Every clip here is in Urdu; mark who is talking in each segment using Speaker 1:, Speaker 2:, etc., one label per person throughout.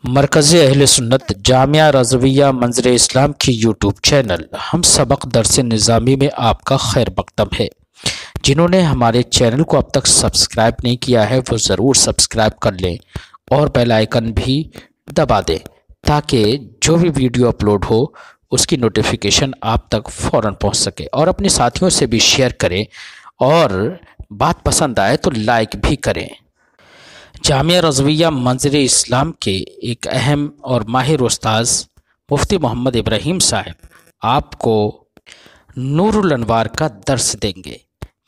Speaker 1: مرکز اہل سنت جامعہ رضویہ منظر اسلام کی یوٹیوب چینل ہم سبق درس نظامی میں آپ کا خیر مقدم ہے۔ جنہوں نے ہمارے چینل کو اب تک سبسکرائب نہیں کیا ہے وہ ضرور سبسکرائب کر لیں اور بیل آئیکن بھی دبا دیں تاکہ جو بھی ویڈیو اپلوڈ ہو اس کی نوٹیفیکیشن آپ تک فوراً پہنچ سکے، اور اپنے ساتھیوں سے بھی شیئر کریں اور بات پسند آئے تو لائک بھی کریں۔ جامعہ رضویہ منظر اسلام کے ایک اہم اور ماہر استاذ مفتی محمد ابراہیم صاحب آپ کو نور الانوار کا درس دیں گے۔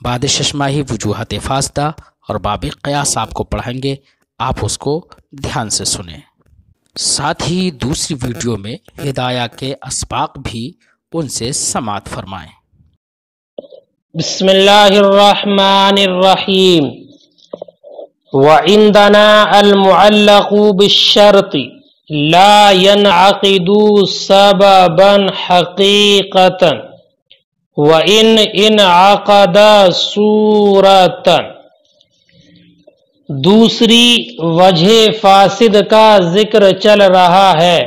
Speaker 1: بعد ششماہی وجوہات فاسدہ اور باب قیاس آپ کو پڑھائیں گے، آپ اس کو دھیان سے سنیں۔ ساتھ ہی دوسری ویڈیو میں ہدایہ کے اسباق بھی ان سے سماعت فرمائیں۔
Speaker 2: بسم اللہ الرحمن الرحیم۔ وعندنا المعلق بالشرط لا ينعقد سببا حقیقتا وإن انعقد صورتا۔ دوسری وجہ فاسد کا ذکر چل رہا ہے۔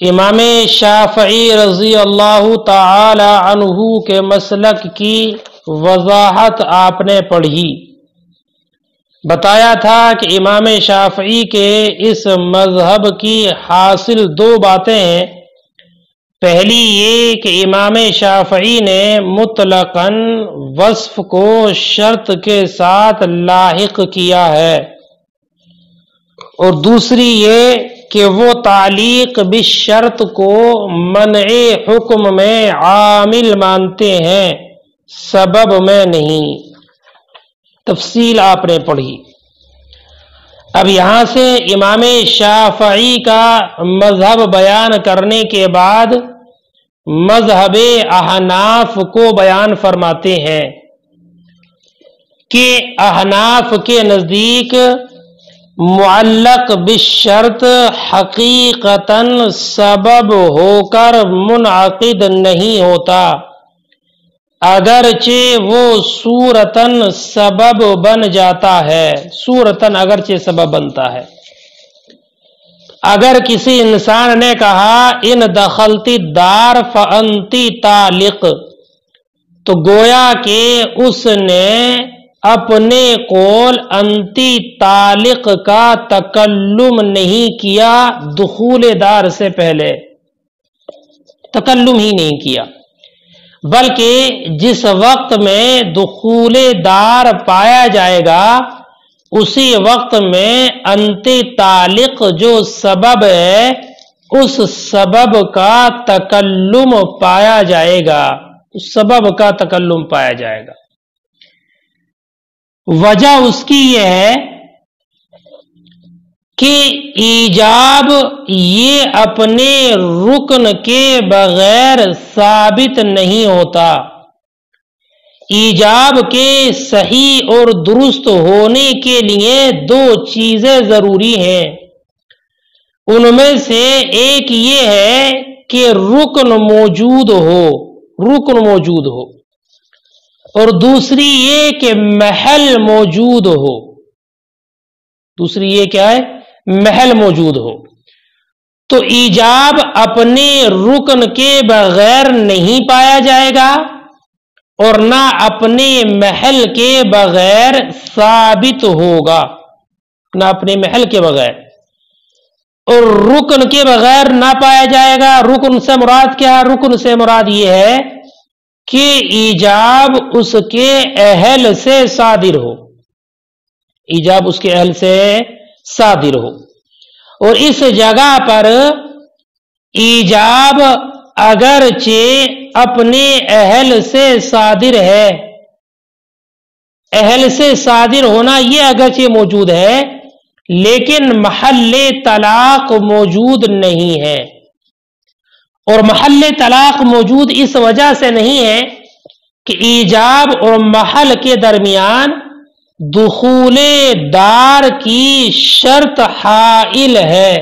Speaker 2: امام شافعی رضی اللہ تعالی عنہ کے مسلک کی وضاحت آپ نے پڑھی۔ بتایا تھا کہ امام شافعی کے اس مذہب کی حاصل دو باتیں ہیں۔ پہلی یہ کہ امام شافعی نے مطلقاً وصف کو شرط کے ساتھ لاحق کیا ہے، اور دوسری یہ کہ وہ تعلیق بالشرط کو منع حکم میں عامل مانتے ہیں، سبب میں نہیں۔ تفصیل آپ نے پڑھی۔ اب یہاں سے امام شافعی کا مذہب بیان کرنے کے بعد مذہب احناف کو بیان فرماتے ہیں کہ احناف کے نزدیک معلق بالشرط حقیقتاً سبب ہو کر منعقد نہیں ہوتا، اگرچہ وہ صورتاً سبب بن جاتا ہے۔ صورتاً اگرچہ سبب بنتا ہے۔ اگر کسی انسان نے کہا ان دخلتی الدار فانتی طالق، تو گویا کہ اس نے اپنے قول انتی طالق کا تکلم نہیں کیا، دخول دار سے پہلے تکلم ہی نہیں کیا، بلکہ جس وقت میں دخول دار پایا جائے گا اسی وقت میں انتی طالق جو سبب ہے اس سبب کا تکلم پایا جائے گا، اس سبب کا تکلم پایا جائے گا۔ وجہ اس کی یہ ہے کہ ایجاب یہ اپنے رکن کے بغیر ثابت نہیں ہوتا۔ ایجاب کے صحیح اور درست ہونے کے لیے دو چیزیں ضروری ہیں۔ ان میں سے ایک یہ ہے کہ رکن موجود ہو، رکن موجود ہو، اور دوسری یہ کہ محل موجود ہو۔ دوسری یہ کیا ہے؟ محل موجود ہو۔ تو ایجاب اپنے رکن کے بغیر نہیں پایا جائے گا اور نہ اپنے محل کے بغیر ثابت ہوگا، نہ اپنے محل کے بغیر اور رکن کے بغیر نہ پایا جائے گا۔ رکن سے مراد کیا ہے؟ رکن سے مراد یہ ہے کہ ایجاب اس کے اہل سے صادر ہو، ایجاب اس کے اہل سے صادر ہو، اور اس جگہ پر ایجاب اگرچہ اپنے اہل سے صادر ہے، اہل سے صادر ہونا یہ اگرچہ موجود ہے لیکن محل طلاق موجود نہیں ہے، اور محل طلاق موجود اس وجہ سے نہیں ہے کہ ایجاب اور محل کے درمیان دخول دار کی شرط حائل ہے،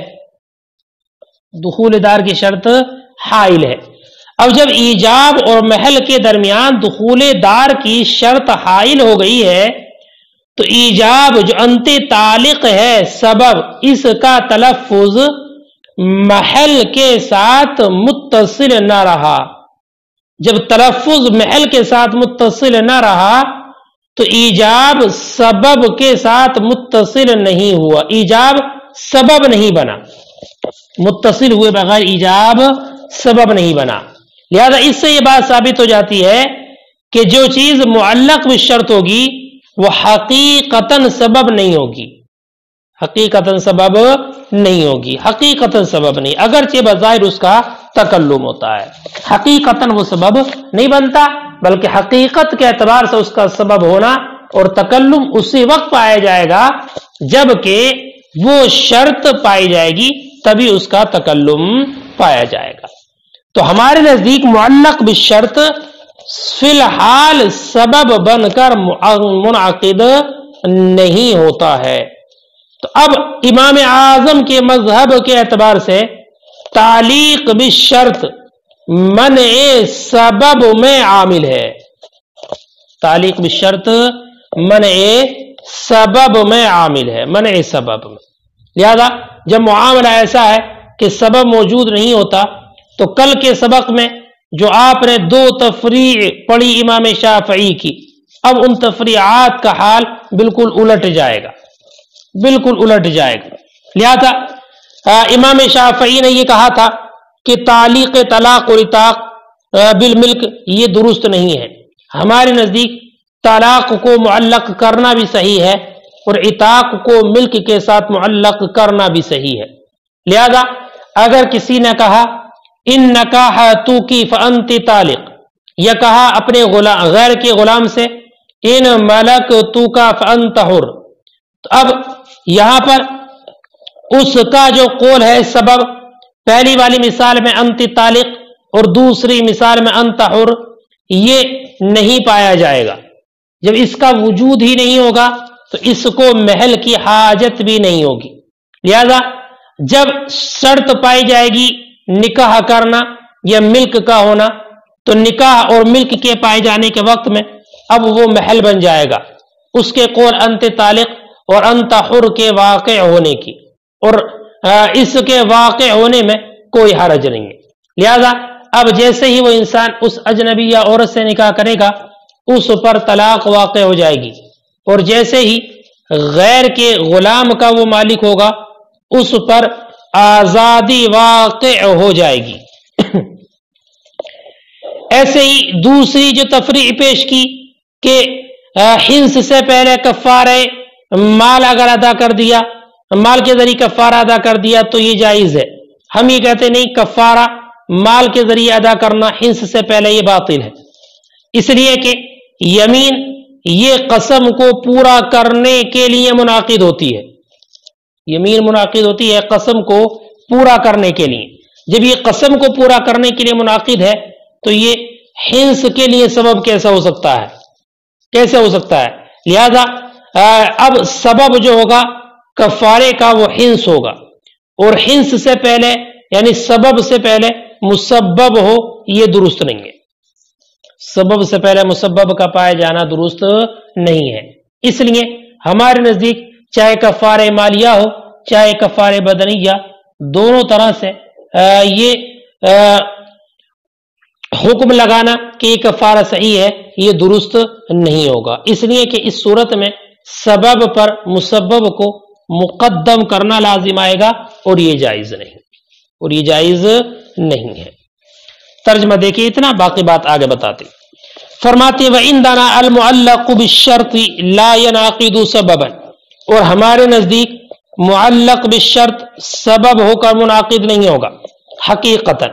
Speaker 2: دخول دار کی شرط حائل ہے۔ اب جب ایجاب اور محل کے درمیان دخول دار کی شرط حائل ہو گئی ہے تو ایجاب جو انت تعلق ہے سبب، اس کا تلفظ محل کے ساتھ متصل نہ رہا. جب تلفظ محل کے ساتھ متصل نہ رہا تو ایجاب سبب کے ساتھ متصل نہیں ہوا، ایجاب سبب نہیں بنا، متصل ہوئے بغیر ایجاب سبب نہیں بنا. لہذا اس سے یہ بات ثابت ہو جاتی ہے کہ جو چیز معلق بالشرط ہوگی وہ حقیقتاً سبب نہیں ہوگی، حقیقتاً سبب نہیں ہوگی، حقیقتاً سبب نہیں، اگرچہ بظاہر اس کا تکلم ہوتا ہے، حقیقتاً وہ سبب نہیں بنتا، بلکہ حقیقت کے اعتبار سے اس کا سبب ہونا اور تکلم اسی وقت پایا جائے گا جب کہ وہ شرط پائی جائے گی، تبھی اس کا تکلم پایا جائے گا. تو ہمارے نزدیک معلق بالشرط فی الحال سبب بن کر منعقد نہیں ہوتا ہے. تو اب امام اعظم کے مذہب کے اعتبار سے تعلیق بالشرط منع سبب میں عامل ہے، تعلیق بالشرط منع سبب میں عامل ہے، منع سبب میں. لہذا جب معاملہ ایسا ہے کہ سبب موجود نہیں ہوتا تو کل کے سبق میں جو آپ نے 2 تفریع پڑھی امام شافعی کی، اب ان تفریعات کا حال بالکل الٹ جائے گا، بالکل الٹ جائے گا. لہذا امام شافعی نے یہ کہا تھا کہ تعلیق طلاق اور عتاق بالملک یہ درست نہیں ہے. ہمارے نزدیک طلاق کو معلق کرنا بھی صحیح ہے اور عتاق کو ملک کے ساتھ معلق کرنا بھی صحیح ہے. لہذا اگر کسی نے کہا ان نکاحتکی فانت طالق، یا کہا اپنے غیر کے غلام سے ان ملکتک فانت حر، تو اب یہاں پر اس کا جو قول ہے سبب، پہلی والی مثال میں انت طالق اور دوسری مثال میں انت حر، یہ نہیں پایا جائے گا. جب اس کا وجود ہی نہیں ہوگا تو اس کو محل کی حاجت بھی نہیں ہوگی. لہذا جب شرط پائی جائے گی نکاح کرنا یا ملک کا ہونا، تو نکاح اور ملک کے پائے جانے کے وقت میں اب وہ محل بن جائے گا اس کے قول انت طالق اور انت حر کے واقع ہونے کی، اور اس کے واقع ہونے میں کوئی حرج نہیں ہے. لہذا اب جیسے ہی وہ انسان اس اجنبیہ عورت سے نکاح کرے گا اس پر طلاق واقع ہو جائے گی، اور جیسے ہی غیر کے غلام کا وہ مالک ہوگا اس پر آزادی واقع ہو جائے گی. ایسے ہی دوسری جو تفریع پیش کی کہ حنس سے پہلے کفارہ مال اگر ادا کر دیا، مال کے ذریعے کفارہ ادا کر دیا تو یہ جائز ہے. ہم یہ کہتے نہیں، کفارہ مال کے ذریعے ادا کرنا حنس سے پہلے یہ باطل ہے، اس لیے کہ یمین یہ قسم کو پورا کرنے کے لیے منعقد ہوتی ہے، یمین منعقد ہوتی ہے قسم کو پورا کرنے کے لیے. جب یہ قسم کو پورا کرنے کے لیے منعقد ہے تو یہ حنس کے لیے سبب کیسا ہو سکتا ہے، کیسے ہو سکتا ہے؟ لہذا اب سبب جو ہوگا کفارے کا وہ حنس ہوگا، اور حنس سے پہلے یعنی سبب سے پہلے مسبب ہو یہ درست نہیں ہے، سبب سے پہلے مسبب کا پائے جانا درست نہیں ہے. اس لیے ہمارے نزدیک چاہے کفارہ مالیہ ہو چاہے کفارہ بدنیہ، دونوں طرح سے یہ حکم لگانا کہ یہ کفارہ صحیح ہے یہ درست نہیں ہوگا، اس لیے کہ اس صورت میں سبب پر مسبب کو مقدم کرنا لازم آئے گا اور یہ جائز نہیں، اور یہ جائز نہیں ہے. ترجمہ دیکھیے اتنا، باقی بات آگے بتاتے. فرماتے وَعِنْدَنَا الْمُعَلَّقُ بِالشَّرْطِ لَا يَنْعَقِدُ سَبَبًا، اور ہمارے نزدیک معلق بالشرط سبب ہو کر منعقد نہیں ہوگا حقیقتاً.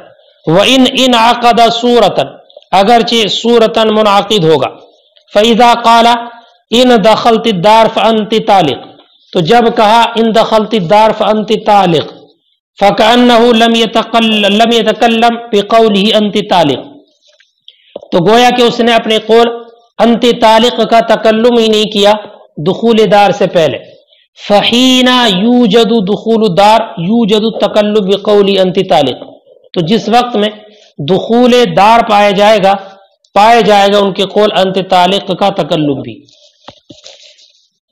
Speaker 2: وَإِنْ انْعَقَدَ صُورَةً، اگرچہ صورتاً منعقد ہوگا. فَإِذَا قَالَ إِنْ دَخَلْتِ الدَّارَ فَأَنْتِ طَالِقٌ، تو جب کہا ان دخلت الدار فانت طالق، فكأنه لم يتكلم بقوله انت طالق، تو گویا کہ اس نے اپنے قول انت طالق کا تکلم ہی نہیں کیا دخول دار سے پہلے. فحین یوجد دخول الدار یوجد التکلم بقول انت طالق، تو جس وقت میں دخول دار پایا جائے گا ان کے قول انت طالق کا تکلم بھی.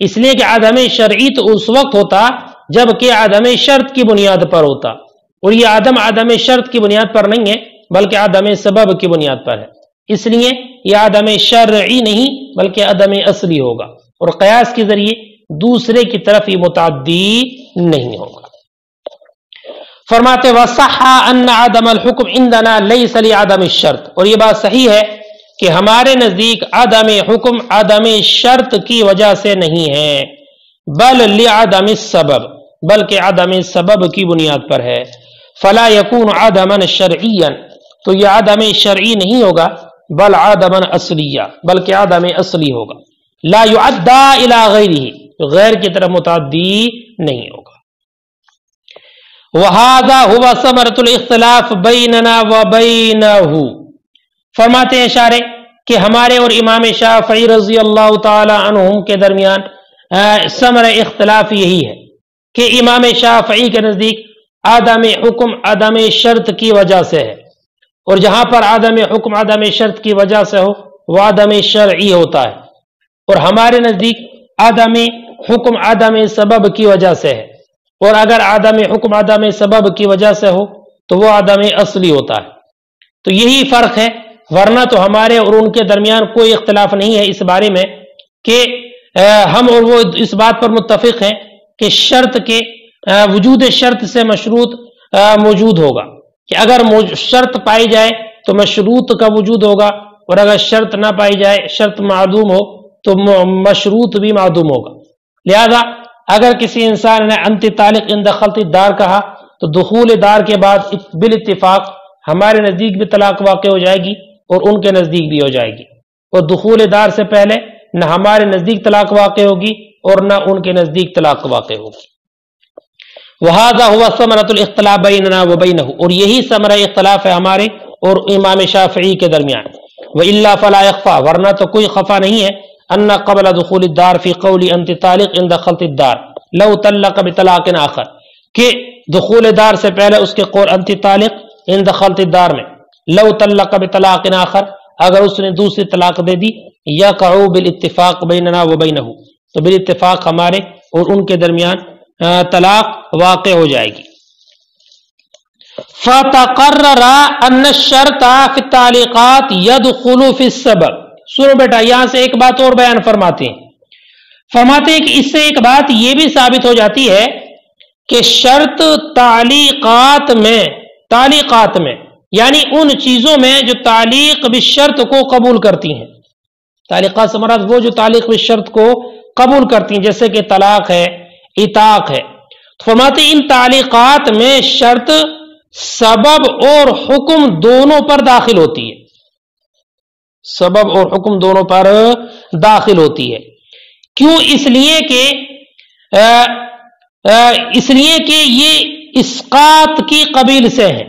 Speaker 2: اس لیے کہ عدم شرعی تو اس وقت ہوتا جب کہ عدم شرط کی بنیاد پر ہوتا، اور یہ عدم شرط کی بنیاد پر نہیں ہے بلکہ عدم سبب کی بنیاد پر ہے، اس لیے یہ عدم شرعی نہیں بلکہ عدم اصلی ہوگا، اور قیاس کے ذریعے دوسرے کی طرف یہ متعدی نہیں ہوگا۔ فرماتے وصح ان عدم الحکم عندنا لیس لعدم الشرط، اور یہ بات صحیح ہے کہ ہمارے نزدیک عدم حکم عدم شرط کی وجہ سے نہیں ہے، بل لعدم السبب، بلکہ عدم سبب کی بنیاد پر ہے۔ فلا یکون عدما شرعیا، تو یہ عدم شرعی نہیں ہوگا بل عدما اصلیہ، بلکہ عدم اصلی ہوگا۔ لا يعدى الى غیرہ، غیر کی طرف متعدی نہیں ہوگا۔ وَهَذَا هُوَ ثَمَرَةُ الْاخْتِلَافِ بَيْنَنَا وَبَيْنَهُ، فرماتے ہیں شارح کہ ہمارے اور امام شافعی رضی اللہ تعالی عنہم کے درمیان ثمرہ اختلاف یہی ہے کہ امام شافعی کے نزدیک عدم حکم عدم شرط کی وجہ سے ہے، اور جہاں پر عدم حکم عدم شرط کی وجہ سے ہو وہ عدم شرعی ہوتا ہے، اور ہمارے نزدیک عدم حکم عدم سبب کی وجہ سے ہے، اور اگر عدم حکم عدم سبب کی وجہ سے ہو تو وہ عدم اصلی ہوتا ہے۔ تو یہی فرق ہے، ورنہ تو ہمارے اور ان کے درمیان کوئی اختلاف نہیں ہے اس بارے میں کہ ہم اور وہ اس بات پر متفق ہیں کہ شرط کے وجود شرط سے مشروط موجود ہوگا، کہ اگر شرط پائی جائے تو مشروط کا وجود ہوگا، اور اگر شرط نہ پائی جائے شرط معدوم ہو تو مشروط بھی معدوم ہوگا۔ لہذا اگر کسی انسان نے انت طالق عند خلط الدار کہا تو دخول دار کے بعد بالاتفاق ہمارے نزدیک بھی طلاق واقع ہو جائے گی اور ان کے نزدیک بھی ہو جائے گی، اور دخول دار سے پہلے نہ ہمارے نزدیک طلاق واقع ہوگی اور نہ ان کے نزدیک طلاق واقع ہوگی۔ وَهَذَا هُوَ ثَمَرَةُ الْاخْتِلَافِ بَيْنَنَا وَبَيْنَهُ، اور یہی ثمرہ اختلاف ہے ہمارے اور امام شافعی کے درمیان۔ وَإِلَّا فَلَا يَخْفَى، ورنہ تو کوئی خفا نہیں ہے، ان قبل دخول الدار فی قول انت طالق عند خلط الدار لو طلق بطلاق آخر، کہ دخول دار سے پہلے اس کے قول انت طالق عند خلط الدار میں لو طلق بطلاق آخر، اگر اس نے دوسری طلاق دے دی، یقع بالاتفاق بیننا وبینہ، تو بالاتفاق ہمارے اور ان کے درمیان طلاق واقع ہو جائے گی۔ فتقرر ان الشرط فی التعلیقات يدخل فی السبب، سنو بیٹا یہاں سے ایک بات اور بیان فرماتے ہیں کہ اس سے ایک بات یہ بھی ثابت ہو جاتی ہے کہ شرط تعلیقات میں یعنی ان چیزوں میں جو تعلیق بالشرط کو قبول کرتی ہیں، تعلیقات سے مراد وہ جو تعلیق بالشرط کو قبول کرتی ہیں، جیسے کہ طلاق ہے، عتاق ہے، فرماتے ان تعلیقات میں شرط سبب اور حکم دونوں پر داخل ہوتی ہے، سبب اور حکم دونوں پر داخل ہوتی ہے۔ کیوں؟ اس لیے کہ یہ اسقاط کی قبیل سے ہیں،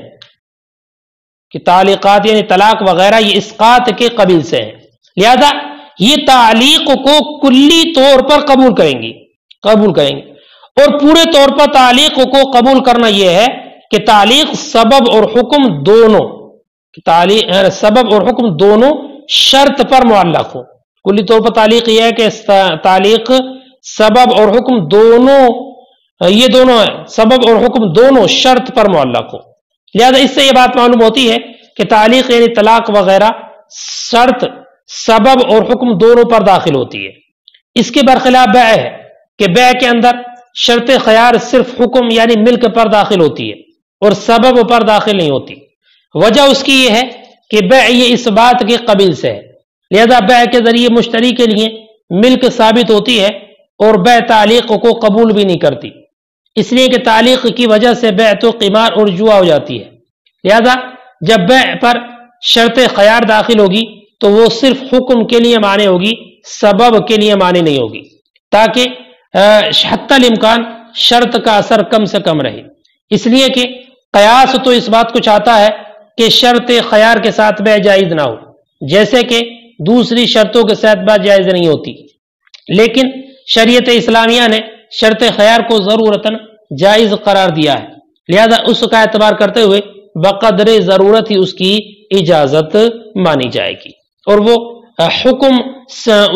Speaker 2: کہ تعلیقات یعنی طلاق وغیرہ یہ اسقاط کے قبیل سے ہیں، لہذا یہ تعلیق کو کلی طور پر قبول کریں گے، اور پورے طور پر تعلیق کو قبول کرنا یہ ہے کہ تعلیق سبب اور حکم دونوں، سبب اور حکم دونوں شرط پر معلق ہو۔ کلی طور پر تعلیق یہ ہے کہ تعلیق سبب اور حکم دونوں، یہ دونوں ہے، سبب اور حکم دونوں شرط پر معلق ہو۔ لہذا اس سے یہ بات معلوم ہوتی ہے کہ تعلیق یعنی طلاق وغیرہ شرط سبب اور حکم دونوں پر داخل ہوتی ہے۔ اس کے برخلاف بیع ہے کہ بیع کے اندر شرط خیار صرف حکم یعنی ملک پر داخل ہوتی ہے اور سبب پر داخل نہیں ہوتی۔ وجہ اس کی یہ ہے کہ بیع یہ اس بات کے قبیل سے ہے، لہذا بیع کے ذریعے مشتری کے لیے ملک ثابت ہوتی ہے اور بیع تعلیق کو قبول بھی نہیں کرتی، اس لیے کہ تعلیق کی وجہ سے بیع تو قمار اور جوا ہو جاتی ہے۔ لہذا جب بیع پر شرط خیار داخل ہوگی تو وہ صرف حکم کے لیے معنی ہوگی، سبب کے لیے معنی نہیں ہوگی، تاکہ حتی الامکان شرط کا اثر کم سے کم رہے۔ اس لیے کہ قیاس تو اس بات کو چاہتا ہے کہ شرط خیار کے ساتھ بیع جائز نہ ہو، جیسے کہ دوسری شرطوں کے ساتھ بیع جائز نہیں ہوتی، لیکن شریعت اسلامیہ نے شرط خیار کو ضرورتاً جائز قرار دیا ہے، لہذا اس کا اعتبار کرتے ہوئے بقدر ضرورت ہی اس کی اجازت مانی جائے گی، اور وہ